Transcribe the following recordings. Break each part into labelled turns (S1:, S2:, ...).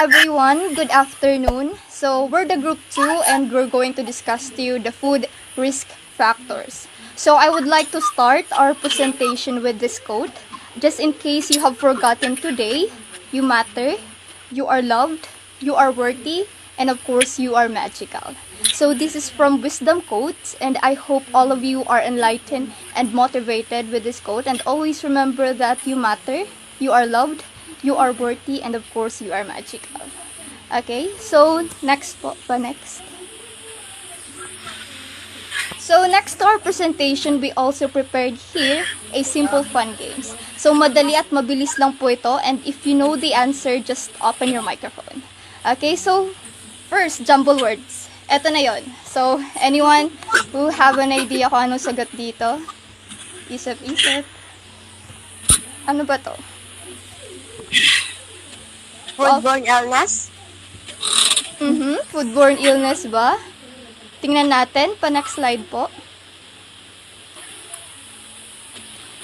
S1: everyone, good afternoon. So we're the group 2 and we're going to discuss to you the food risk factors. So I would like to start our presentation with this quote. Just in case you have forgotten today, you matter, you are loved, you are worthy, and of course you are magical. So this is from Wisdom Quotes, and I hope all of you are enlightened and motivated with this quote, and always remember that you matter, you are loved, you are worthy, and of course you are magical. Okay, so next po, next. So next to our presentation, we also prepared here a simple fun games. So madali at mabilis lang po ito, and if you know the answer, just open your microphone. Okay, so first, jumble words. Ito na yon. So anyone who have an idea kung anong sagot dito? Isip. Ano ba to?
S2: Foodborne illness?
S1: Foodborne illness ba? Tingnan natin, pa next slide po.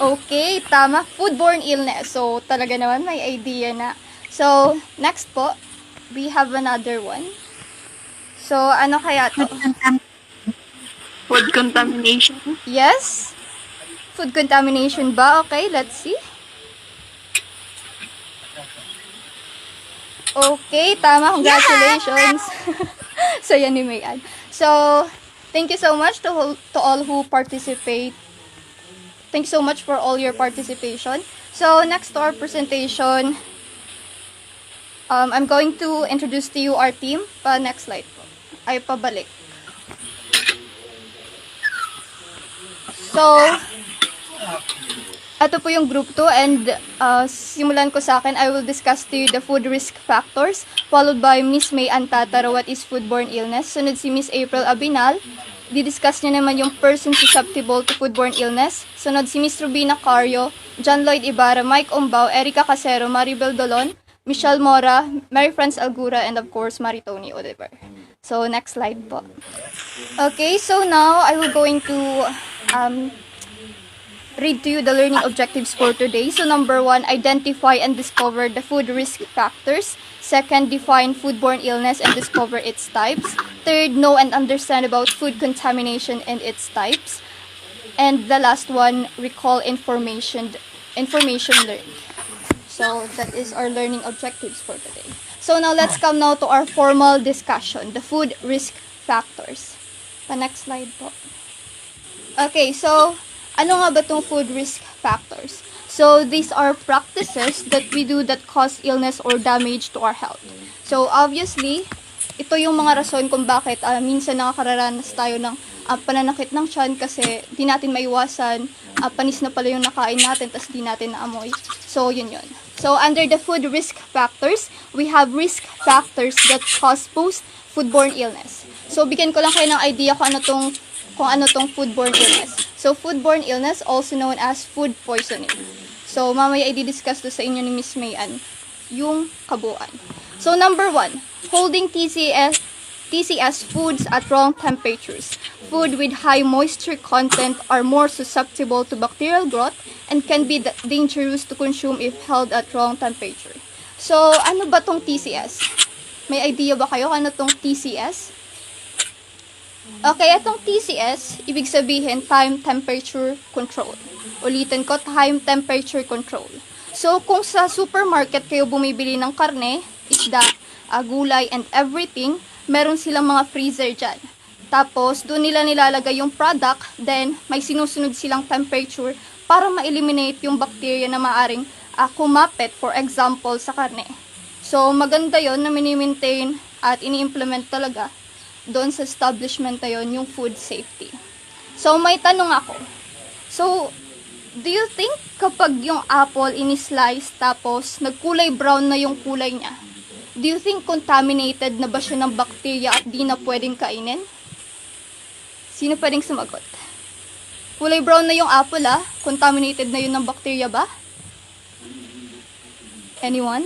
S1: Okay, tama. Foodborne illness. So, talaga naman may idea na. So, next po, we have another one. So, ano kaya to?
S2: Food contamination?
S1: Yes? Food contamination ba? Okay, let's see. Okay, tama. Congratulations. So, yan ni Mayan. So, thank you so much to all who participate. Thank you so much for all your participation. So, next to our presentation, I'm going to introduce to you our team. Next slide po. Ay, pabalik. So, ito po yung group 2 and simulan ko sa akin, I will discuss to you the food risk factors, followed by Miss May Antataro, what is foodborne illness. Sunod si Miss April Abinal, didiscuss niya naman yung person susceptible to foodborne illness. Sunod si Miss Rubina Cario, John Lloyd Ibarra, Mike Umbao, Erica Casero, Maribel Dolon, Michelle Mora, Mary France Algura, and of course, Maritoni Oliver. So, next slide po. Okay, so now I will going to read to you the learning objectives for today. So number 1, identify and discover the food risk factors. Second, define foodborne illness and discover its types. Third, know and understand about food contamination and its types. And the last one, recall information learned. So that is our learning objectives for today. So now let's come now to our formal discussion, the food risk factors. Next slide po. Okay, so ano nga ba itong food risk factors? So, these are practices that we do that cause illness or damage to our health. So, obviously, ito yung mga rason kung bakit minsan nakakaranas tayo ng pananakit ng tiyan kasi di natin maiwasan, panis na pala yung nakain natin tas di natin naamoy. So, yun. So, under the food risk factors, we have risk factors that cause post-foodborne illness. So, bigyan ko lang kayo ng idea kung ano tong foodborne illness. So, foodborne illness, also known as food poisoning. So, mamaya i-discuss to sa inyo ni Miss Mayan yung kabuuan. So, number 1, holding TCS foods at wrong temperatures. Food with high moisture content are more susceptible to bacterial growth and can be dangerous to consume if held at wrong temperature. So, ano ba tong TCS? May idea ba kayo ano tong TCS? Okay, itong TCS, ibig sabihin, time temperature control. Ulitin ko, time temperature control. So, kung sa supermarket kayo bumibili ng karne, isda, gulay, and everything, meron silang mga freezer dyan. Tapos, doon nila nilalagay yung product, then may sinusunod silang temperature para ma-eliminate yung bacteria na maaring kumapit, for example, sa karne. So, maganda yon na mini-maintain at ini-implement talaga doon sa establishment na yun, yung food safety. So, may tanong ako. So, do you think kapag yung apple ini-slice tapos nagkulay brown na yung kulay niya, do you think contaminated na ba siya ng bacteria at di na pwedeng kainin? Sino pwedeng sumagot? Kulay brown na yung apple contaminated na yun ng bacteria ba? Anyone?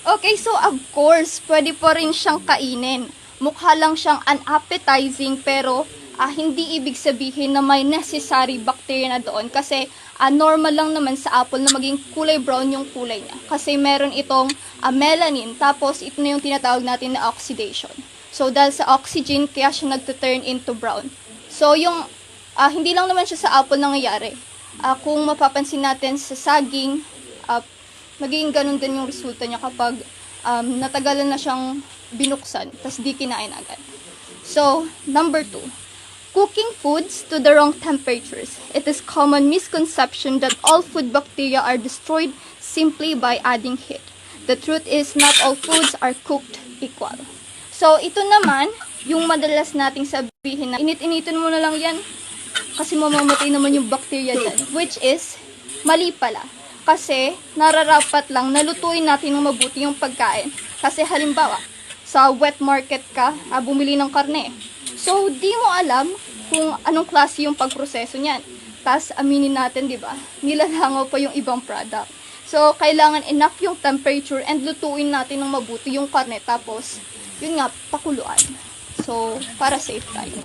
S1: Okay, so of course, pwede pa rin siyang kainin. Mukha lang siyang unappetizing pero hindi ibig sabihin na may necessary bacteria bacteria na doon kasi normal lang naman sa apple na maging kulay brown yung kulay niya. Kasi meron itong melanin, tapos ito na yung tinatawag natin na oxidation. So, dahil sa oxygen, kaya siya nagtuturn into brown. So, yung hindi lang naman siya sa apple nangyayari. Kung mapapansin natin sa saging, magiging ganun din yung resulta niya kapag natagalan na siyang binuksan, tas di kinain agad. So, number 2. Cooking foods to the wrong temperatures. It is common misconception that all food bacteria are destroyed simply by adding heat. The truth is not all foods are cooked equal. So, ito naman, yung madalas nating sabihin na init-initin mo na lang yan kasi mamamatay naman yung bacteria dyan. Which is, mali pala. Kasi, nararapat lang nalutuin natin ng mabuti yung pagkain. Kasi halimbawa, sa wet market ka, bumili ng karne. So, di mo alam kung anong klase yung pagproseso niyan. Tapos, aminin natin, di ba? Nilalangaw pa yung ibang product. So, kailangan enough yung temperature and lutuin natin ng mabuti yung karne. Tapos, yun nga, pakuluan. So, para safe tayo.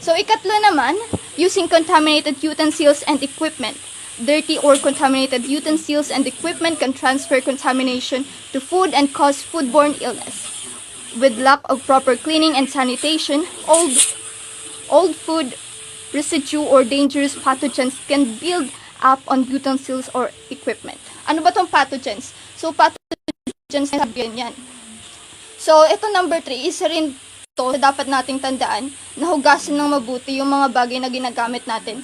S1: So, ikatlo naman, using contaminated utensils and equipment. Dirty or contaminated utensils and equipment can transfer contamination to food and cause foodborne illness. With lack of proper cleaning and sanitation, old food residue or dangerous pathogens can build up on utensils or equipment. Ano ba tong pathogens? So, pathogens na sabihin yan. So, ito number 3, isa rin to dapat nating tandaan na hugasan ng mabuti yung mga bagay na ginagamit natin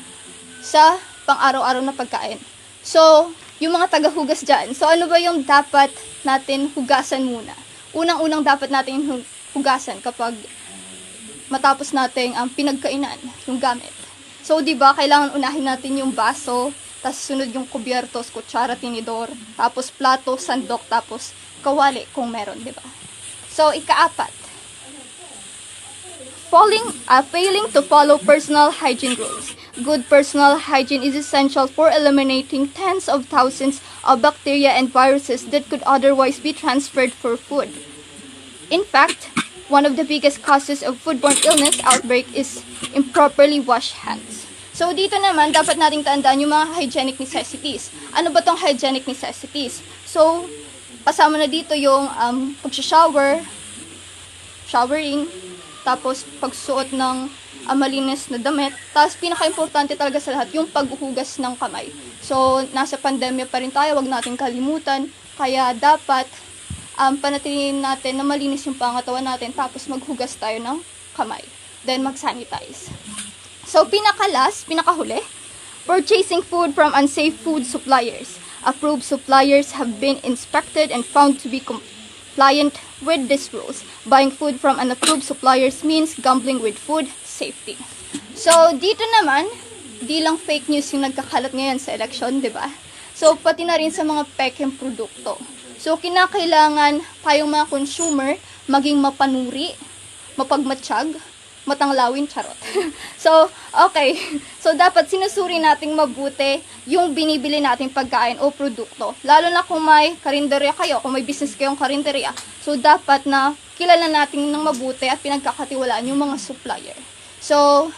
S1: sa pang-araw-araw na pagkain. So, yung mga taga-hugas dyan, so ano ba yung dapat natin hugasan muna? Unang-unang dapat natin hugasan kapag matapos nating pinagkainan, yung gamit. So, di ba, kailangan unahin natin yung baso, tapos sunod yung kubyertos, kutsara, tinidor, tapos plato, sandok, tapos kawali kung meron, di ba? So, ika-4. Failing to follow personal hygiene rules. Good personal hygiene is essential for eliminating tens of thousands of bacteria and viruses that could otherwise be transferred for food. In fact, one of the biggest causes of foodborne illness outbreak is improperly washed hands. So, dito naman, dapat nating tandaan yung mga hygienic necessities. Ano ba tong hygienic necessities? So, kasama na dito yung showering, tapos pagsuot ng malinis na damit. Tapos pinaka-importante talaga sa lahat, yung paghuhugas ng kamay. So, nasa pandemya pa rin tayo, wag natin kalimutan. Kaya dapat panatilihin natin na malinis yung pangatawan natin, tapos maghugas tayo ng kamay. Then, mag-sanitize. So, pinakahuli, purchasing food from unsafe food suppliers. Approved suppliers have been inspected and found to be compliant with these rules. Buying food from unapproved suppliers means gambling with food safety. So, dito naman, di lang fake news yung nagkakalat ngayon sa election, di ba? So, pati na rin sa mga pekeng produkto. So, kinakailangan tayong mga consumer maging mapanuri, mapagmatsyag, matanglawin, charot. So, okay. So, dapat sinusuri nating mabuti yung binibili nating pagkain o produkto. Lalo na kung may karinderya kayo, kung may business kayong karinderya. So, dapat na kilala natin ng mabuti at pinagkakatiwalaan yung mga supplier. So,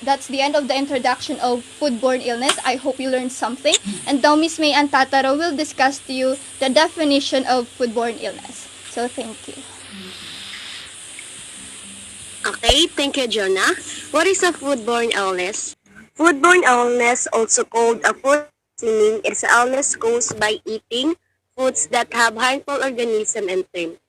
S1: that's the end of the introduction of foodborne illness. I hope you learned something. And now, Miss May and Tataro will discuss to you the definition of foodborne illness. So, thank you.
S2: Okay, thank you, Jonah. What is a foodborne illness? Foodborne illness, also called a food poisoning, is an illness caused by eating foods that have harmful organisms and germs.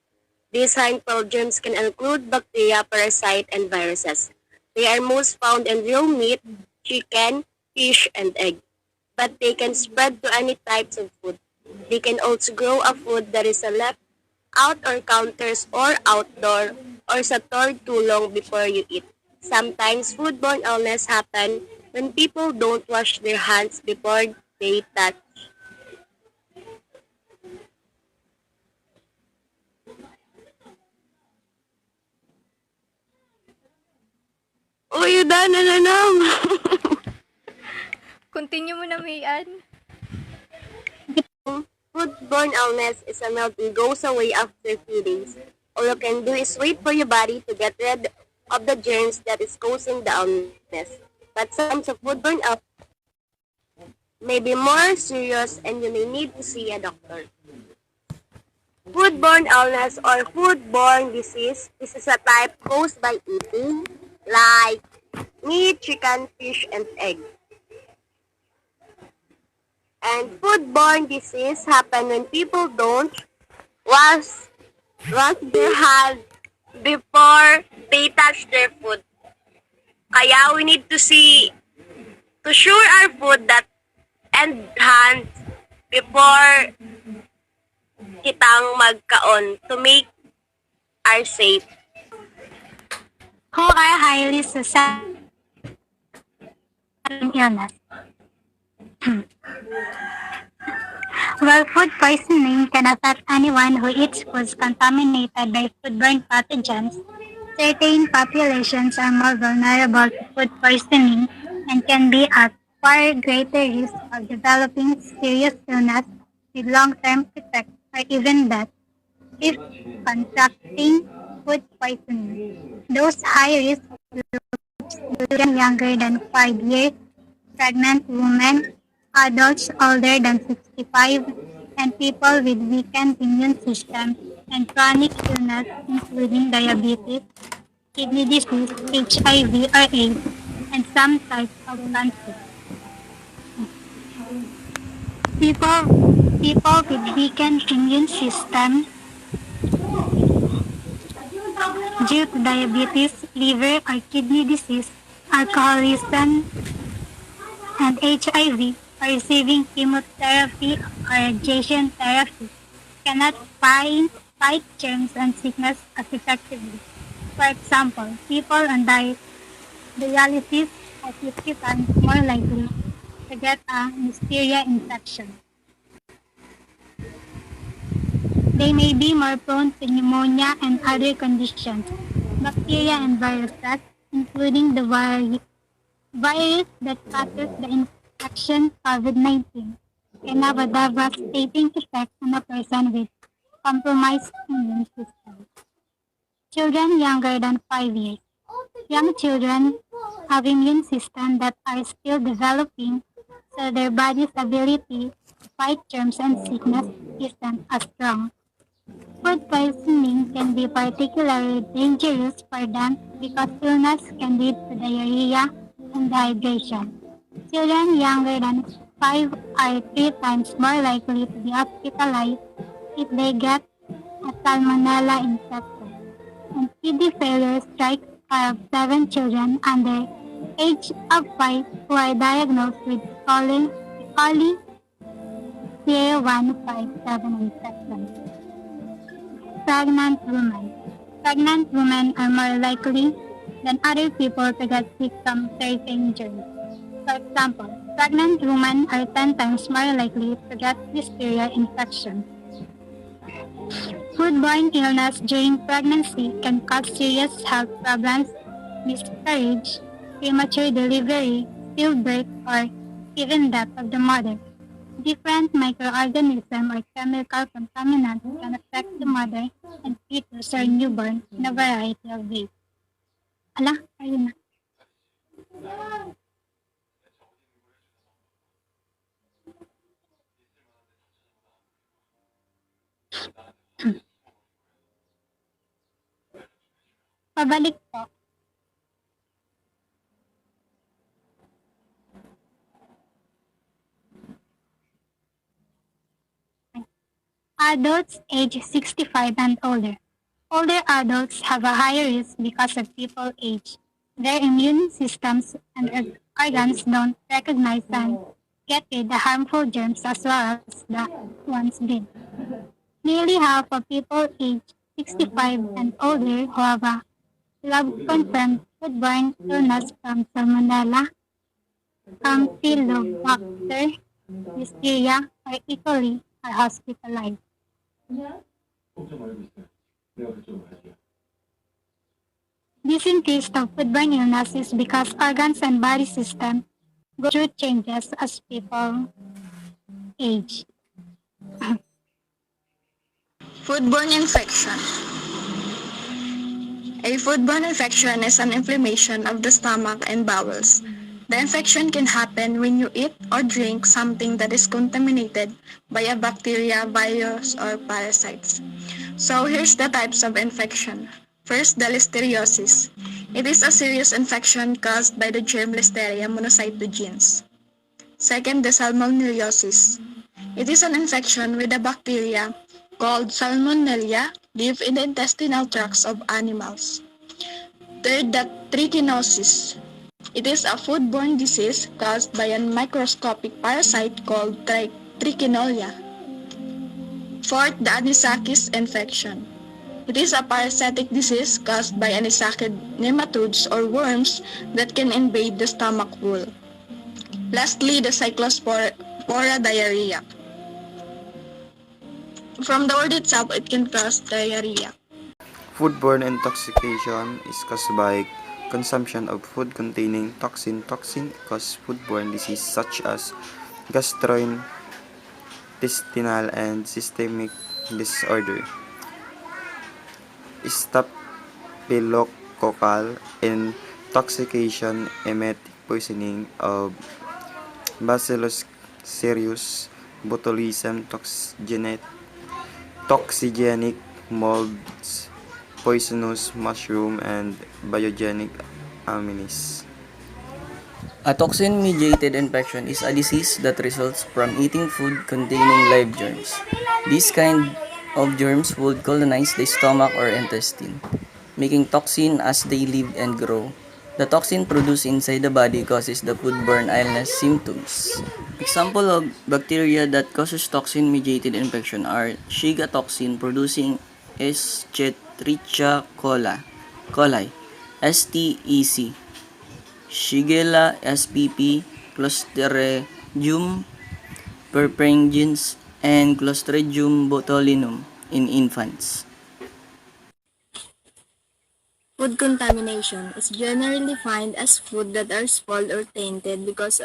S2: These harmful germs can include bacteria, parasites, and viruses. They are most found in raw meat, chicken, fish, and egg. But they can spread to any types of food. They can also grow a food that is left out or counters or outdoor or stored too long before you eat. Sometimes foodborne illness happen when people don't wash their hands before they touch. Uy, na nanam.
S1: Continue mo na, Mayan.
S2: Foodborne illness is a mild and goes away after few days. All you can do is wait for your body to get rid of the germs that is causing the illness. But some of foodborne illness may be more serious and you may need to see a doctor. Foodborne illness or foodborne disease, this is a type caused by eating, like meat, chicken, fish, and egg. And foodborne disease happen when people don't wash their hands before they touch their food. Kaya we need to sure our food that and hands before kitang magkaon to make our safe.
S3: Who are highly susceptible to illness? While food poisoning can affect anyone who eats foods contaminated by foodborne pathogens, certain populations are more vulnerable to food poisoning and can be at far greater risk of developing serious illness with long-term effects or even death if contracting food poisoning. Those high-risk groups children younger than 5 years, pregnant women, adults older than 65, and people with weakened immune systems and chronic illness including diabetes, kidney disease, HIV or AIDS, and some types of cancer. People with weakened immune system due to diabetes, liver or kidney disease, alcoholism, and HIV are receiving chemotherapy or radiation therapy cannot fight germs and sickness as effectively. For example, people on dialysis are 50 times more likely to get a listeria infection. They may be more prone to pneumonia and other conditions. Bacteria and viruses, including the virus that causes the infection COVID-19, can have a devastating effect on a person with compromised immune system. Children younger than 5 years. Young children have immune systems that are still developing, so their body's ability to fight germs and sickness isn't as strong. Food poisoning can be particularly dangerous for them because illness can lead to diarrhea and dehydration. Children younger than 5 are 3 times more likely to be hospitalized if they get a salmonella infection. And kidney failure strikes 7 children under age of 5 who are diagnosed with coli 0157 infection. Pregnant women. Pregnant women are more likely than other people to get sick from certain germs. For example, pregnant women are 10 times more likely to get listeria infection. Foodborne illness during pregnancy can cause serious health problems, miscarriage, premature delivery, stillbirth, or even death of the mother. Different microorganisms or chemical contaminants can affect the mother and fetus or newborn in a variety of ways. Ala, ayun na. Pabalik po. Adults age 65 and older. Older adults have a higher risk because of people age. Their immune systems and organs don't recognize and get rid the harmful germs as well as the ones did. Nearly half of people aged 65 and older who have a lab-confirmed foodborne illness from Salmonella, Campylobacter, Listeria, or E. coli are hospitalized. This increase of foodborne illness is because organs and body system go through changes as people age.
S4: Foodborne infection. A foodborne infection is an inflammation of the stomach and bowels. The infection can happen when you eat or drink something that is contaminated by a bacteria, virus, or parasites. So here's the types of infection. First, the listeriosis. It is a serious infection caused by the germ Listeria monocytogenes. Second, the salmonellosis. It is an infection with a bacteria called Salmonella live in the intestinal tracts of animals. Third, the trichinosis. It is a foodborne disease caused by a microscopic parasite called Trichinella. Fourth, the anisakis infection. It is a parasitic disease caused by anisakid nematodes or worms that can invade the stomach wall. Lastly, the cyclospora diarrhea. From the word itself, it can cause diarrhea.
S5: Foodborne intoxication is caused by consumption of food containing toxin. Toxin cause foodborne disease such as gastrointestinal and systemic disorder. Staphylococcal intoxication, emetic poisoning of Bacillus cereus, botulism, toxigenic molds, poisonous mushroom, and biogenic amines.
S6: A toxin-mediated infection is a disease that results from eating food containing live germs. This kind of germs would colonize the stomach or intestine, making toxin as they live and grow. The toxin produced inside the body causes the foodborne illness symptoms. Example of bacteria that causes toxin-mediated infection are Shiga toxin producing Escherichia coli, STEC, Shigella spp, Clostridium perfringens, and Clostridium botulinum in infants.
S2: Food contamination is generally defined as food that are spoiled or tainted because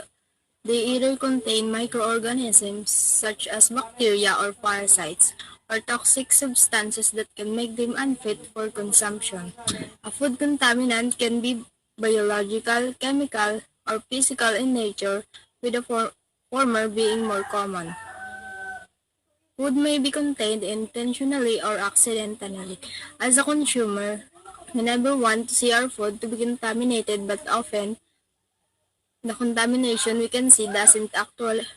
S2: they either contain microorganisms such as bacteria or parasites, or toxic substances that can make them unfit for consumption. A food contaminant can be biological, chemical, or physical in nature, with the former being more common. Food may be contained intentionally or accidentally. As a consumer, we never want to see our food to be contaminated, but often the contamination we can see doesn't actually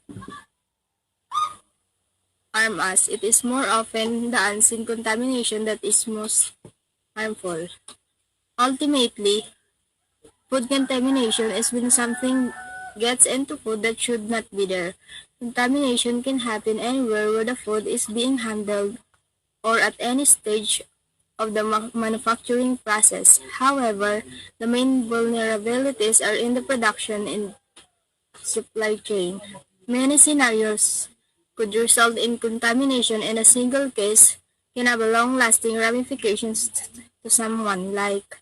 S2: harm us. It is more often the unseen contamination that is most harmful. Ultimately, food contamination is when something gets into food that should not be there. Contamination can happen anywhere where the food is being handled or at any stage of the manufacturing process. However, the main vulnerabilities are in the production and supply chain. Many scenarios could result in contamination, and a single case can have long-lasting ramifications to someone, like,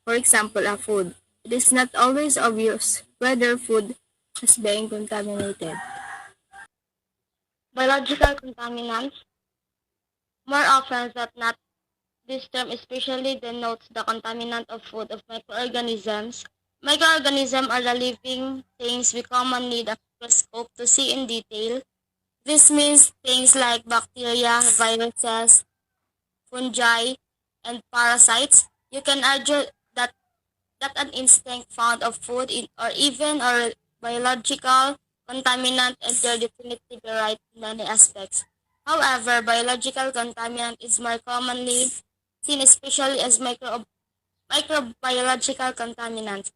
S2: for example, a food. It is not always obvious whether food is being contaminated. Biological contaminants. More often than not, this term especially denotes the contaminant of food of microorganisms. Microorganisms are the living things we commonly need a microscope to see in detail. This means things like bacteria, viruses, fungi, and parasites. You can argue that an instinct found of food or even a biological contaminant, and they're definitively right in many aspects. However, biological contaminant is more commonly seen especially as microbiological contaminants.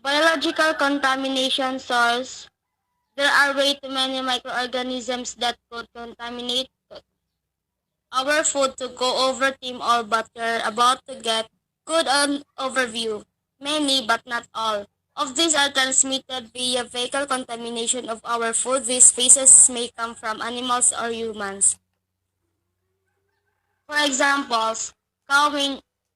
S2: Biological contamination source. There are way too many microorganisms that could contaminate our food to go over team or butter about to get good an overview. Many, but not all, of these are transmitted via fecal contamination of our food. These species may come from animals or humans. For examples, cow,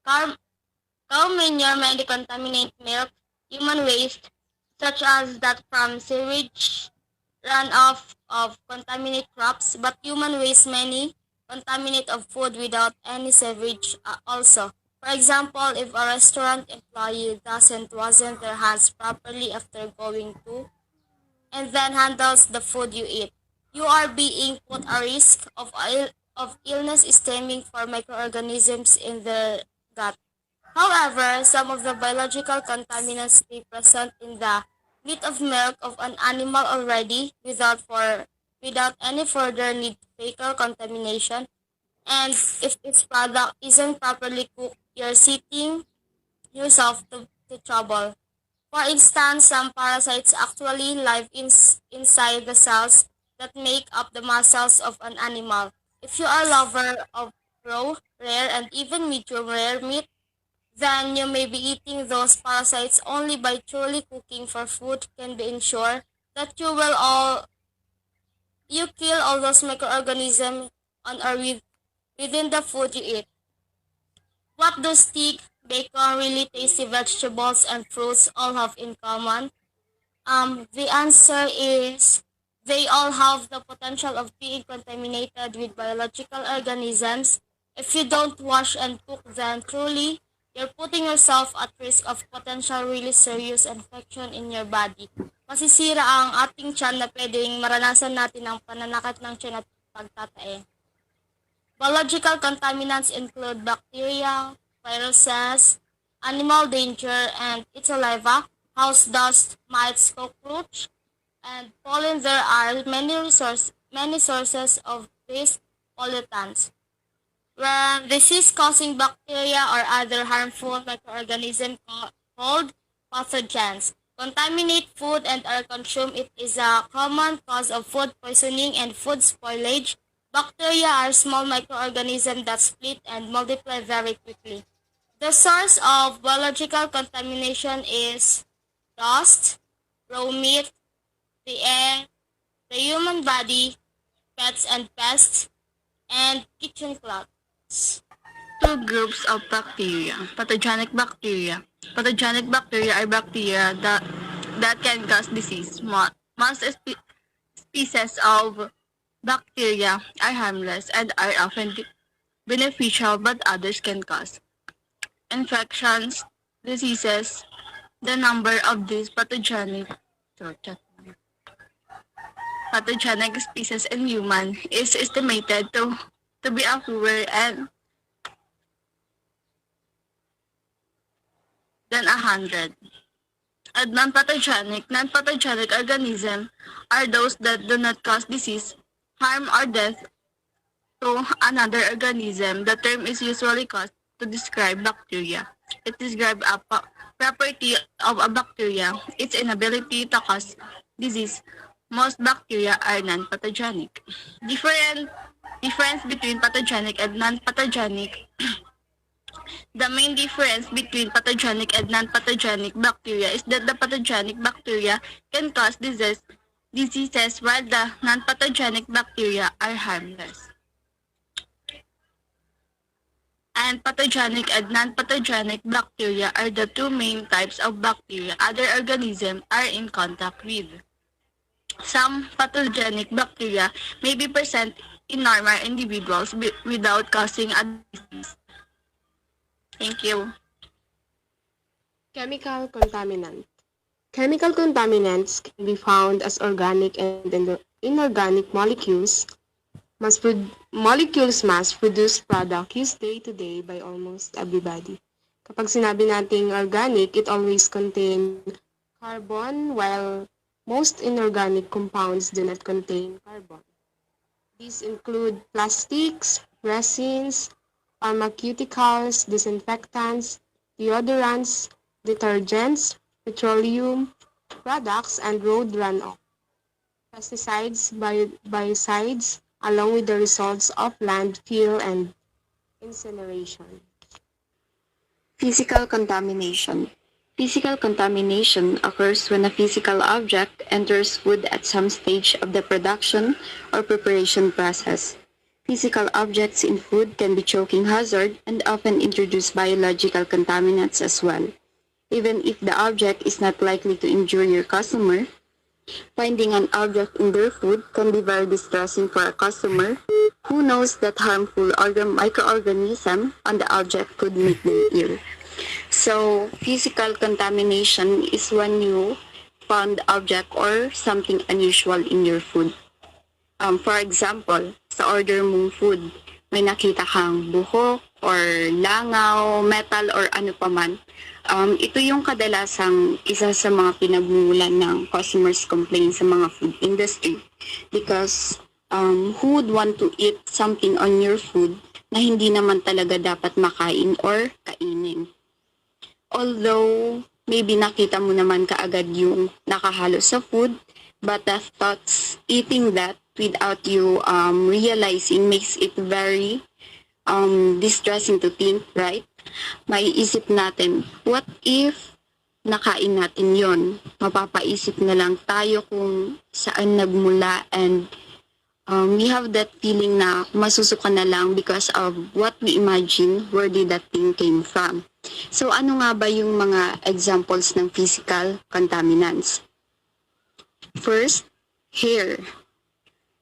S2: cow manure may contaminate milk, human waste, such as that from sewage runoff of contaminate crops, but human waste many contaminate of food without any sewage also.
S7: For example, if a restaurant employee doesn't wash their hands properly after going to and then handles the food you eat, you are being put at risk of illness stemming from microorganisms in the gut. However, some of the biological contaminants may present in the meat of milk of an animal already without any further need to fecal contamination, and if its product isn't properly cooked, you're setting yourself to trouble. For instance, some parasites actually live inside the cells that make up the muscles of an animal. If you are a lover of raw, rare, and even medium rare meat, then you may be eating those parasites. Only by truly cooking for food can be ensured that you kill all those microorganisms on or within the food you eat. What do steak, bacon, really tasty vegetables, and fruits all have in common? The answer is they all have the potential of being contaminated with biological organisms. If you don't wash and cook them truly, you're putting yourself at risk of potential really serious infection in your body. Masisira ang ating tiyan na pwedeng maranasan natin ang pananakit ng tiyan at pagtatae. Biological contaminants include bacteria, viruses, animal danger, and its saliva, house dust, mites, cockroach, and pollen. There are many sources of these pollutants. When disease-causing bacteria or other harmful microorganisms called pathogens contaminate food and are consumed, it is a common cause of food poisoning and food spoilage. Bacteria are small microorganisms that split and multiply very quickly. The source of biological contamination is dust, raw meat, the air, the human body, pets and pests, and kitchen cloths.
S4: Two groups of bacteria. Pathogenic bacteria. Pathogenic bacteria are bacteria that can cause disease. Most species of bacteria are harmless and are often beneficial, but others can cause infections, diseases. The number of these pathogenic species in human is estimated to be fewer than 100. And non-pathogenic organisms are those that do not cause disease, harm, or death to another organism. The term is usually used to describe bacteria. It describes a property of a bacteria, its inability to cause disease. Most bacteria are non-pathogenic. Difference between pathogenic and non-pathogenic. The main difference between pathogenic and non-pathogenic bacteria is that the pathogenic bacteria can cause diseases while the non-pathogenic bacteria are harmless. And pathogenic and non-pathogenic bacteria are the two main types of bacteria other organisms are in contact with. Some pathogenic bacteria may be present in normal individuals without causing a disease. Thank you.
S2: Chemical contaminant. Chemical contaminants can be found as organic and inorganic molecules. Molecules mass produce product used day to day by almost everybody. Kapag sinabi nating organic, it always contain carbon, while most inorganic compounds do not contain carbon. These include plastics, resins, pharmaceuticals, disinfectants, deodorants, detergents, petroleum products, and road runoff, pesticides, biocides, along with the results of landfill and incineration.
S8: Physical contamination. Physical contamination occurs when a physical object enters food at some stage of the production or preparation process. Physical objects in food can be choking hazard and often introduce biological contaminants as well. Even if the object is not likely to injure your customer, Finding an object in their food can be very distressing for a customer who knows that harmful microorganism on the object could make them ill. So, physical contamination is when you found object or something unusual in your food. For example, sa order mong food, may nakita kang buhok or langaw, metal or ano paman. Ito yung kadalasang isa sa mga pinagmumulan ng customers' complaints sa mga food industry because who would want to eat something on your food na hindi naman talaga dapat makain or kainin. Although, maybe nakita mo naman kaagad yung nakahalo sa food, but the thoughts eating that without you realizing makes it very distressing to think, right? Maiisip natin, what if nakain natin yon? Mapapaisip na lang tayo kung saan nagmula and we have that feeling na masusuka na lang because of what we imagine where did that thing came from. So ano nga ba yung mga examples ng physical contaminants? First, hair.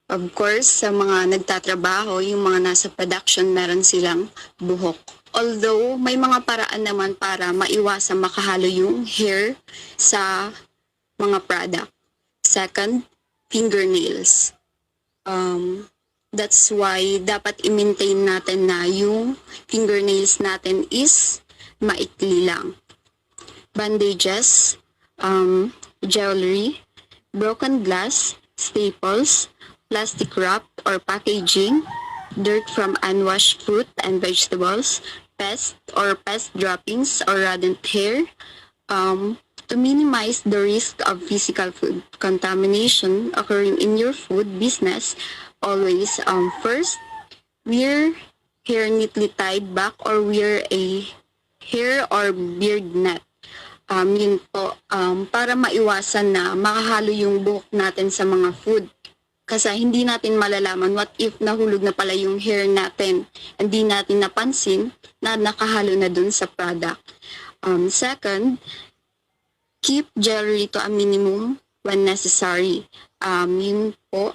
S8: Of course, sa mga nagtatrabaho, yung mga nasa production, meron silang buhok. Although, may mga paraan naman para maiwasan makahalo yung hair sa mga product. Second, fingernails. That's why dapat i-maintain natin na yung fingernails natin is maikli lang. Bandages, jewelry, broken glass, staples, plastic wrap or packaging, dirt from unwashed fruit and vegetables, pest or pest droppings or rodent hair, to minimize the risk of physical food contamination occurring in your food business, always first, wear hair neatly tied back or wear a hair or beard net. Yun po, para maiwasan na makahalo yung buhok natin sa mga food. Kasi hindi natin malalaman what if nahulog na pala yung hair natin. Hindi natin napansin na nakahalo na dun sa product. Second, keep jewelry to a minimum when necessary. Yun po,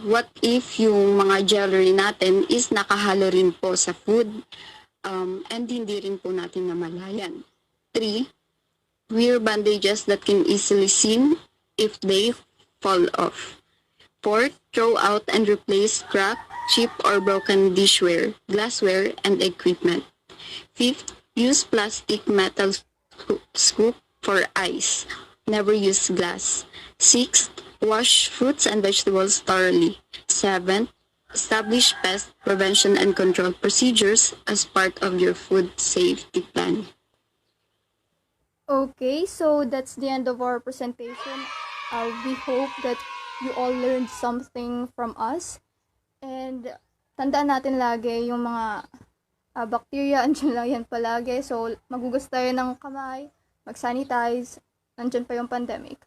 S8: what if yung mga jewelry natin is nakahalo rin po sa food and hindi rin po natin namalayan. 3. Wear bandages that can easily seen if they fall off. 4. Throw out and replace scrap, cheap or broken dishware, glassware, and equipment. 5th, use plastic metal scoop for ice. Never use glass. 6th, wash fruits and vegetables thoroughly. 7th, establish pest prevention and control procedures as part of your food safety plan.
S1: Okay, so that's the end of our presentation. We hope that you all learned something from us. And tandaan natin lagi yung mga bacteria, andyan lang yan palagi. So, magugas tayo ng kamay, mag-sanitize, nandyan pa yung pandemic.